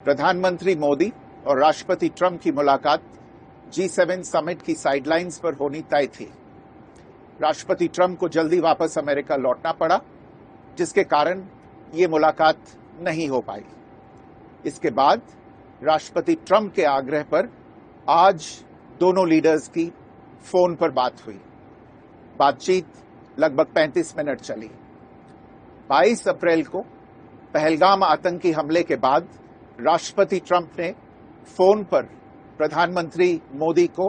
प्रधानमंत्री मोदी और राष्ट्रपति ट्रंप की मुलाकात G7 समिट की साइडलाइंस पर होनी तय थी। राष्ट्रपति ट्रंप को जल्दी वापस अमेरिका लौटना पड़ा, जिसके कारण ये मुलाकात नहीं हो पाई। इसके बाद राष्ट्रपति ट्रंप के आग्रह पर आज दोनों लीडर्स की फोन पर बात हुई। बातचीत लगभग 35 मिनट चली। 22 अप्रैल को पहलगाम आतंकी हमले के बाद राष्ट्रपति ट्रंप ने फोन पर प्रधानमंत्री मोदी को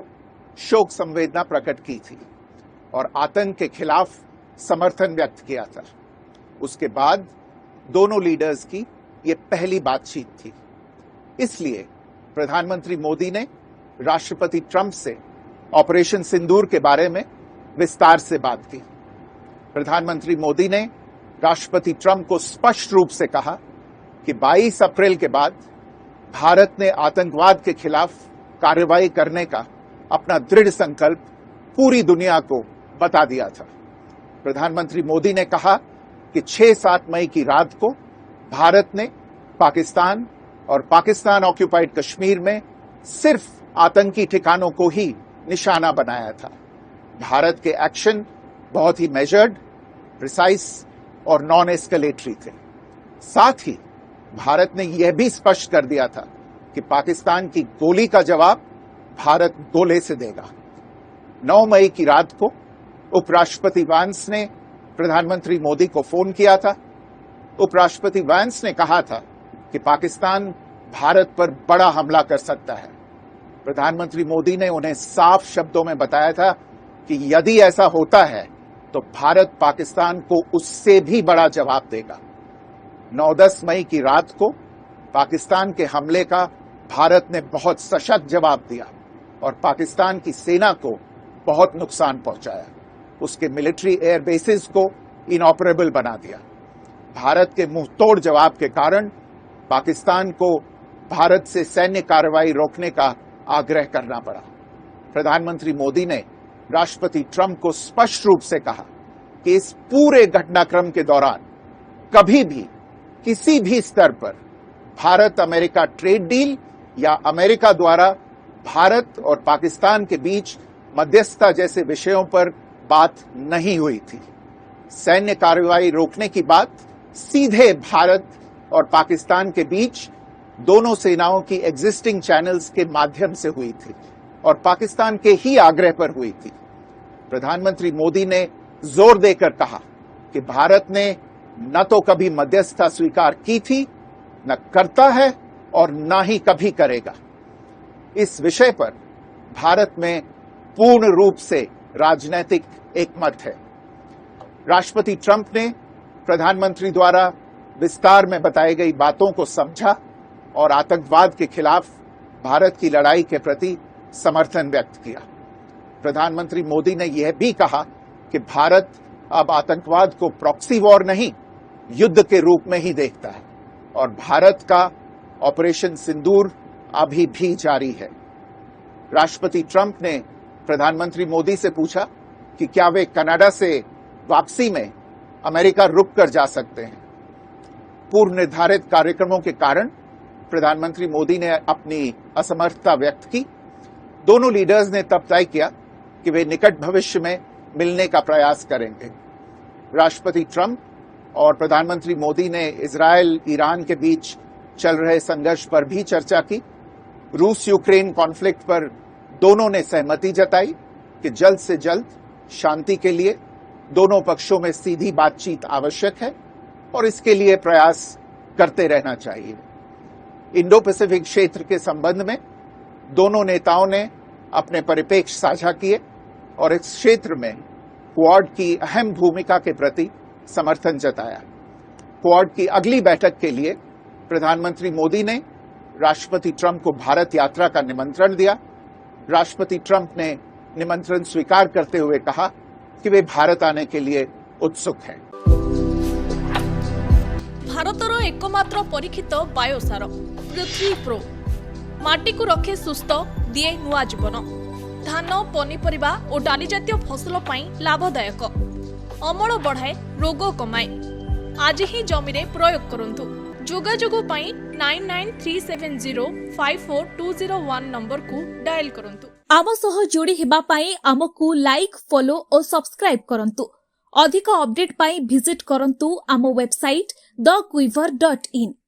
शोक संवेदना प्रकट की थी और आतंक के खिलाफ समर्थन व्यक्त किया था। उसके बाद दोनों लीडर्स की ये पहली बातचीत थी। इसलिए प्रधानमंत्री मोदी ने राष्ट्रपति ट्रंप से ऑपरेशन सिंदूर के बारे में विस्तार से बात की। प्रधानमंत्री मोदी ने राष्ट्रपति ट्रंप को स्पष्ट रूप से कहा कि 22 अप्रैल के बाद भारत ने आतंकवाद के खिलाफ कार्रवाई करने का अपना दृढ़ संकल्प पूरी दुनिया को बता दिया था। प्रधानमंत्री मोदी ने कहा कि 6-7 मई की रात को भारत ने पाकिस्तान और पाकिस्तान ऑक्यूपाइड कश्मीर में सिर्फ आतंकी ठिकानों को ही निशाना बनाया था। भारत के एक्शन बहुत ही मेजर्ड, प्रिसाइज और नॉन एस्केलेटरी थे। साथ ही भारत ने यह भी स्पष्ट कर दिया था कि पाकिस्तान की गोली का जवाब भारत गोले से देगा। 9 मई की रात को उपराष्ट्रपति वांस ने प्रधानमंत्री मोदी को फोन किया था। उपराष्ट्रपति वांस ने कहा था कि पाकिस्तान भारत पर बड़ा हमला कर सकता है। प्रधानमंत्री मोदी ने उन्हें साफ शब्दों में बताया था कि यदि ऐसा होता है तो भारत पाकिस्तान को उससे भी बड़ा जवाब देगा। 9-10 मई की रात को पाकिस्तान के हमले का भारत ने बहुत सशक्त जवाब दिया और पाकिस्तान की सेना को बहुत नुकसान पहुंचाया। उसके मिलिट्री एयर बेसिस को इनऑपरेबल बना दिया। भारत के मुंहतोड़ जवाब के कारण पाकिस्तान को भारत से सैन्य कार्रवाई रोकने का आग्रह करना पड़ा। प्रधानमंत्री मोदी ने राष्ट्रपति ट्रंप को स्पष्ट रूप से कहा कि इस पूरे घटनाक्रम के दौरान कभी भी किसी भी स्तर पर भारत अमेरिका ट्रेड डील या अमेरिका द्वारा भारत और पाकिस्तान के बीच मध्यस्थता जैसे विषयों पर बात नहीं हुई थी। सैन्य कार्रवाई रोकने की बात सीधे भारत और पाकिस्तान के बीच दोनों सेनाओं की एग्जिस्टिंग चैनल्स के माध्यम से हुई थी और पाकिस्तान के ही आग्रह पर हुई थी। प्रधानमंत्री मोदी ने जोर देकर कहा कि भारत ने न तो कभी मध्यस्थता स्वीकार की थी, न करता है और न ही कभी करेगा। इस विषय पर भारत में पूर्ण रूप से राजनीतिक एकमत है। राष्ट्रपति ट्रंप ने प्रधानमंत्री द्वारा विस्तार में बताई गई बातों को समझा और आतंकवाद के खिलाफ भारत की लड़ाई के प्रति समर्थन व्यक्त किया। प्रधानमंत्री मोदी ने यह भी कहा कि भारत अब आतंकवाद को प्रॉक्सी वॉर नहीं, युद्ध के रूप में ही देखता है और भारत का ऑपरेशन सिंदूर अभी भी जारी है। राष्ट्रपति ट्रंप ने प्रधानमंत्री मोदी से पूछा कि क्या वे कनाडा से वापसी में अमेरिका रुक कर जा सकते हैं। पूर्व निर्धारित कार्यक्रमों के कारण प्रधानमंत्री मोदी ने अपनी असमर्थता व्यक्त की। दोनों लीडर्स ने तब तय किया कि वे निकट भविष्य में मिलने का प्रयास करेंगे। राष्ट्रपति ट्रंप और प्रधानमंत्री मोदी ने इजरायल ईरान के बीच चल रहे संघर्ष पर भी चर्चा की। रूस यूक्रेन कॉन्फ्लिक्ट पर दोनों ने सहमति जताई कि जल्द से जल्द शांति के लिए दोनों पक्षों में सीधी बातचीत आवश्यक है और इसके लिए प्रयास करते रहना चाहिए। इंडो पैसिफिक क्षेत्र के संबंध में दोनों नेताओं ने अपने परिप्रेक्ष्य साझा किए और इस क्षेत्र में क्वाड की अहम भूमिका के प्रति समर्थन जताया। क्वाड की अगली बैठक के लिए प्रधानमंत्री मोदी ने राष्ट्रपति ट्रंप को भारत यात्रा का निमंत्रण दिया। राष्ट्रपति ट्रंप ने निमंत्रण स्वीकार करते हुए कहा कि वे भारत आने के लिए उत्सुक हैं। भारतर एकमात्र परीक्षित बायोसार पृथ्वी प्रो माटी को रखे सुस्थ दिए नुआ जीवन। धान पनीपरिबा और डाली जातीय फसल लाभदायक, अमल बढ़ाए, रोग कमाए। आज ही जमीरे प्रयोग करंतु। जोगाजोग पाई 9937054201 नंबर को डायल करंतु। आम सह जोड़ी हेबा पाई आमको लाइक फॉलो और सब्सक्राइब करंतु। अधिक अपडेट पाई विजिट करंतु आम वेबसाइट thequiver.in।